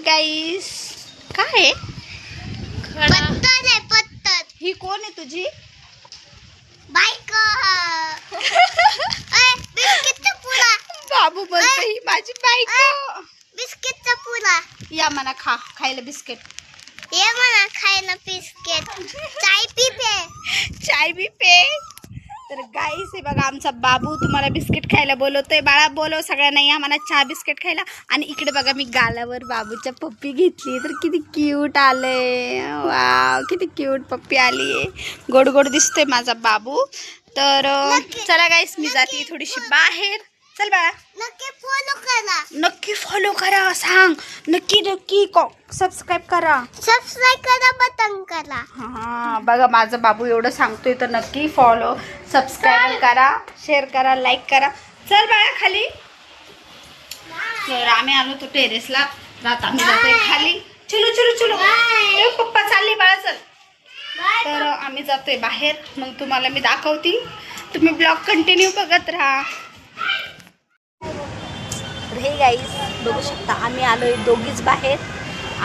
गाईस, काय पत्तर आहे पत्तर. ही कोण आहे तुझी बायको. बिस्किटचा पुडा. बाबू बोलतो ही माझी बायको. बिस्किटचा पुडा. या म्हणा खायला बिस्किट. ये म्हणा खायला बिस्किट. चाय पिते. चाय बी पे. तर गाईस हे बघा आमचा बाबू तुम्हाला बिस्किट खायला बोलवतोय. बाळा बोलव सगळ्यांना या म्हणा चहा बिस्किट खायला. आणि इकडे बघा मी गालावर बाबूच्या पप्पी घेतली तर किती क्यूट आले. वाव किती क्यूट पप्पी आली आहे. गोड गोड दिसतोय माझा बाबू. तर चला गाईस मी जाते थोडीशी बाहेर. चल बाळा नक्की फॉलो करा. नक्की फॉलो करा. सांग नक्की सबस्क्राईब करा. सबस्क्राईब करा बटन करा. हा बघा माझा बाबू एवढं सांगतोय तर नक्की फॉलो सबस्क्राईब करा, शेअर करा, लाईक करा. चल बाळा खाली. तर आम्ही आलो तो टेरेसला. आम्ही जातोय खाली. चलो चलो चलो पप्पा चालले बाळा चल. तर आम्ही जातोय बाहेर. मग तुम्हाला मी दाखवते. तुम्ही ब्लॉग कंटिन्यू बघत राहा. हे गाईस बघू शकता आम्ही आलोय दोघीच बाहेर.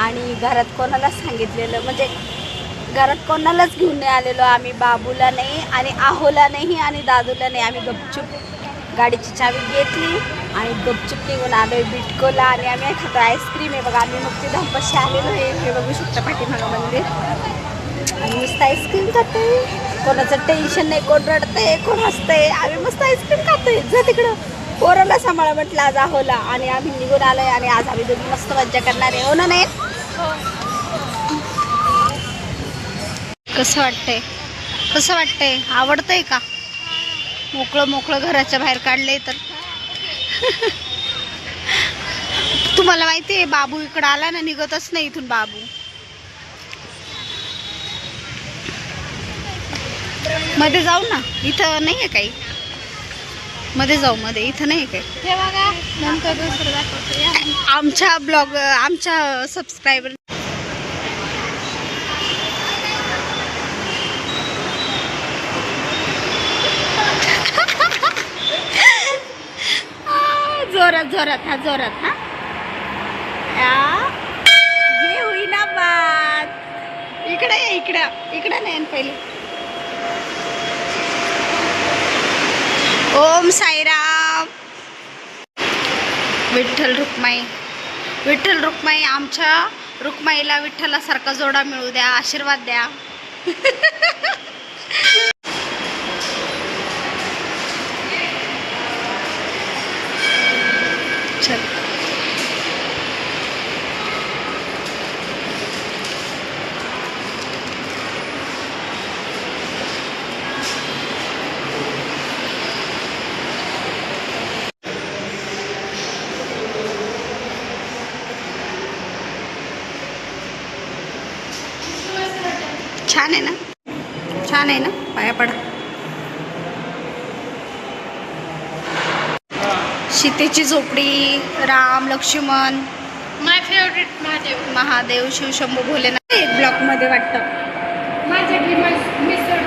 आणि घरात कोणाला सांगितलेलं म्हणजे घरात कोणालाच घेऊन नाही आलेलो आम्ही. बाबूला नाही आणि आहोला नाही आणि दादूला नाही. आम्ही गपचूप गाडीची चावी घेतली आणि गपचूप निघून आलोय बिटकोला. आणि आम्ही खातो आईस्क्रीम आहे बघा. आम्ही नुकती धांपाशी आलेलो आहे. हे बघू शकता पाठीमागं मंदिर. आणि मस्त आईस्क्रीम खातोय. कोणाचं टेन्शन नाही. कोण रडतंय कोण हसतंय. आम्ही मस्त आईस्क्रीम खातोय. जा तिकडं पोराला सांभाळा म्हटलं आज आहोला. आणि आम्ही निघून आलोय. आणि आज आम्ही दोघी मस्त मज्जा करणार आहे. हो ना नाही. कसं वाटतंय कसं वाटतंय आवडतंय का. मोकळं मोकळं घराच्या बाहेर काढलंय तर. तुम्हाला माहिती आहे बाबू इकडं आला ना निघतच नाही इथून. बाबू मध्ये जाऊ ना. इथं नाही आहे काही. मध्ये जाऊ मध्ये. इथं नाही काही. हे बघा नंतर दुसरं दाखवतो. आमच्या ब्लॉग आमच्या सबस्क्रायबर जोरात जोरात हा जोरात हा ये होईना बात. इकडे इकडं इकडं नाही पहिले. ओम साईराम. विठ्ठल रुक्माई विठ्ठल रुक्माई. आमच्या रुक्माईला विठ्ठलासारखा जोडा मिळू द्या. आशीर्वाद द्या. चल छान आहे ना. छान आहे ना. पाया पडा. सीतेची झोपडी. राम लक्ष्मण. माय फेवरेट महादेव. महादेव शिवशंभू भोलेनाथ. एक ब्लॉक मध्ये वाटतं. माझ्यासाठी मिसळ.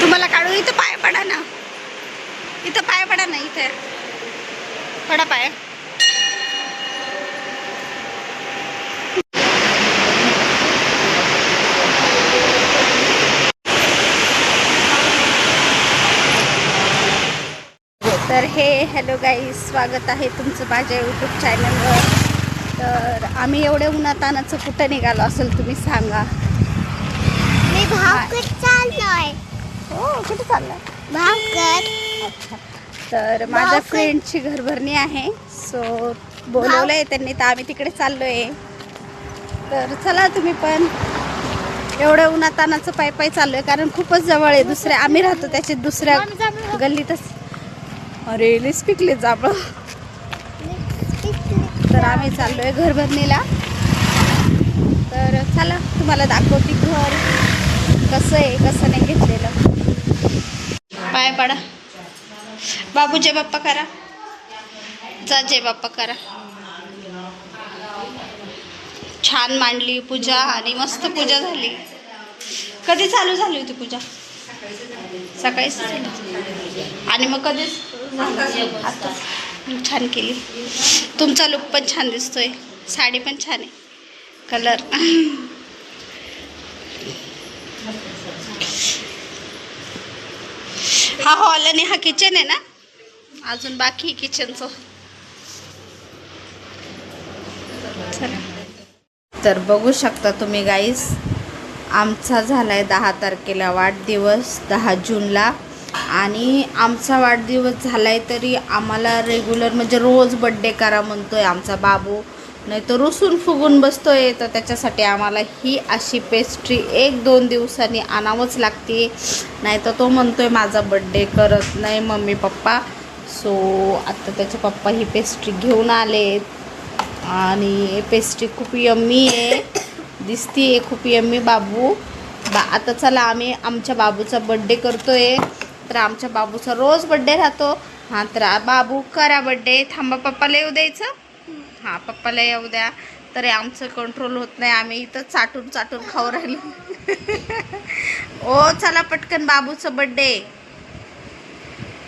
तुम्हाला काढू. इथं पाय पडा ना. इथं पाय पडा ना. इथे पडा पाय. तर हे हॅलो गाईज स्वागत आहे तुमचं माझ्या यूट्यूब चॅनलवर. तर आम्ही एवढ्या उन्हातानाचं कुठं निघालो असेल तुम्ही सांगा. मी भावकत चाललोय. हो कुठं चाललं. भावकत. अच्छा. तर माझ्या फ्रेंडची घरभरणी आहे. सो बोलवलं आहे त्यांनी तर आम्ही तिकडे चाललो आहे. तर चला तुम्ही पण. एवढं उन्हातानाचं पाय पाय चाललो आहे कारण खूपच जवळ आहे. दुसऱ्या आम्ही राहतो त्याच्या दुसऱ्या गल्लीतच. अरे लेस पिकले जांभळं. तर आम्ही चाललो आहे घरभरणीला. तर चला तुम्हाला दाखवते घर कसं आहे कसं नाही घेतलेलं. पाय पडा. बाबू जय बाप्पा करा. जा जय बाप्पा करा. छान मांडली पूजा आणि मस्त पूजा झाली. कधी चालू झाली होती पूजा? सकाळीच झाली. आणि मग कधी आता छान केली. तुमचा लुक पण छान दिसतोय, साडी पण छान आहे, कलर. हा हॉल आणि हा किचन आहे ना, अजून बाकी किचनचं. तर बघू शकता तुम्ही गाईस, आमचा झालाय 10 तारखेला वाढदिवस, 10 जूनला. आणि आमचा वाढदिवस झालाय तरी आम्हाला रेग्युलर म्हणजे रोज बड्डे करा म्हणतोय आमचा बाबू, नाही तर रुसून फुगून बसतोय. तर त्याच्यासाठी आम्हाला ही अशी पेस्ट्री 1-2 दिवसांनी आणावंच लागते, नाही तर तो म्हणतोय माझा बड्डे करत नाही मम्मी पप्पा. सो आता त्याचे पप्पा ही पेस्ट्री घेऊन आलेत आणि पेस्ट्री खूप यम्मी आहे, दिसती आहे खूप यम्मी. बाबू आता चला आम्ही आमच्या बाबूचा बड्डे करतोय. तर आमच्या बाबूचा रोज बड्डे राहतो. हां तर बाबू करा बड्डे. थांबा, पप्पाला येऊ द्यायचं. हां पप्पाला येऊ द्या. तरी आमचं कंट्रोल होत नाही, आम्ही इथं चाटून चाटून खाऊ राहिलो. ओ चला पटकन बाबूचं बड्डे.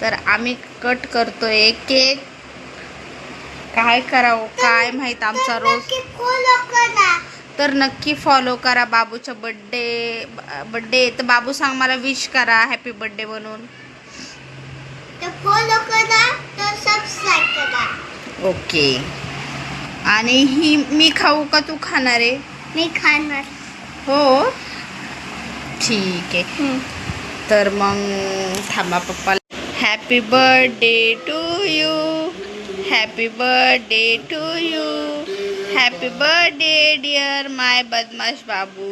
तर आम्ही कट करतोय केक. काय करावं काय माहीत आमचा रोज. तर नक्की फॉलो करा बाबूचा बड्डे. तर बाबू सांग मला विश करा हॅपी बड्डे म्हणून. फॉलो करा, सबस्क्राईब करा. ओके. आणि ही मी खाऊ का तू खाणार आहे? मी खाणार. हो ठीक आहे. तर मग थांबा पप्पाला. Happy birthday to you, happy birthday to you, happy birthday dear my बदमाश बाबू,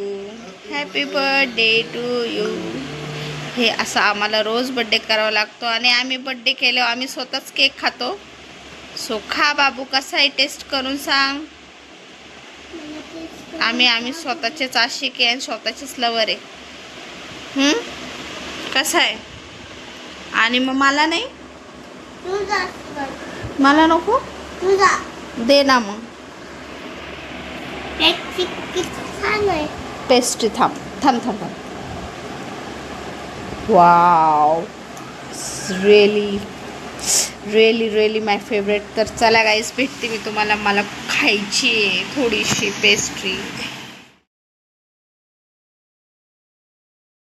हॅपी बर्थडे टू यू. हे असं आम्हाला रोज बड्डे करावा लागतो आणि आम्ही बड्डे केल्यावर आम्ही स्वतःच केक खातो. सो खा बाबू, कसा आहे टेस्ट करून सांग. आम्ही स्वतःचेच आशिक आहे आणि स्वतःचेच लवर आहे. कसा आहे? आणि मग मला नाही, मला नको दे ना मग. पेस्ट्री थांब. वाव, रिअली माय फेवरेट. तर चला गाईस भेटते मी तुम्हाला, मला खायची आहे थोडीशी पेस्ट्री.